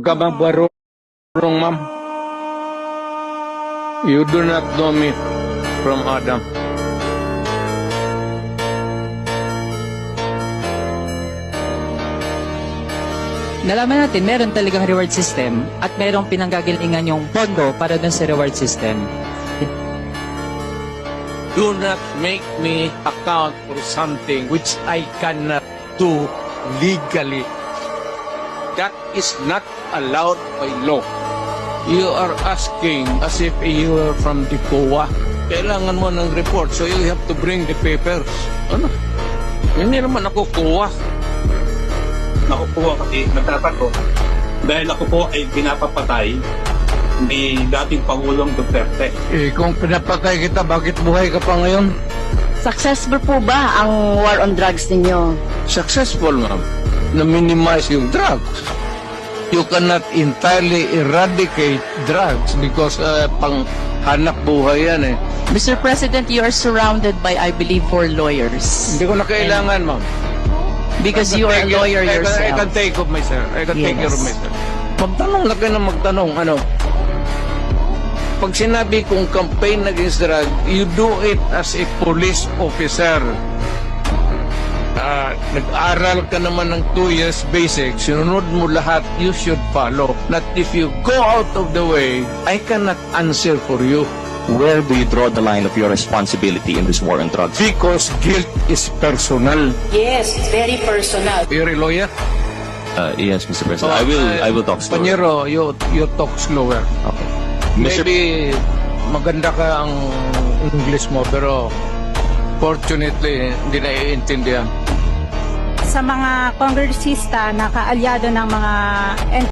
Kababarong, ma'am. You do not know me from Adam. Nalaman natin, meron talagang reward system at merong pinanggagalingan yung pondo para dun sa reward system. Do not make me account for something which I cannot do legally. That is not allowed by law. You are asking as if you are from the COA. Kailangan mo ng report, so you have to bring the papers. Ano? Hindi naman ako COA. Ako po kasi nagtatanong dahil ako po ay pinapapatay ni dating Pangulong Duterte. Eh, kung pinapatay kita, bakit buhay ka pa ngayon? Successful po ba ang war on drugs ninyo? Successful, ma'am. Na-minimize yung drugs. You cannot entirely eradicate drugs because pang hanap buhay yan eh. Mr. President, you are surrounded by, I believe, 4 lawyers. Hindi ko na kailangan, ma'am. Because you are a lawyer I can yourself. take of myself. I can take care of Yes. myself. Magtanong lang kayo na magtanong, ano? Pag sinabi kong campaign against drug, you do it as a police officer. Nag-aral ka naman ng 2 years basic, sinunod mo lahat, you should follow. Not if you go out of the way, I cannot answer for you. Where do you draw the line of your responsibility in this war on drugs? Because guilt is personal. Yes, very personal. You're a lawyer? Yes, Mr. President. I will talk slower. Panyero, you talk slower. Okay. Mr. Maybe maganda ka ang English mo, pero fortunately, hindi naiintindihan. Sa mga kongresista na kaalyado ng mga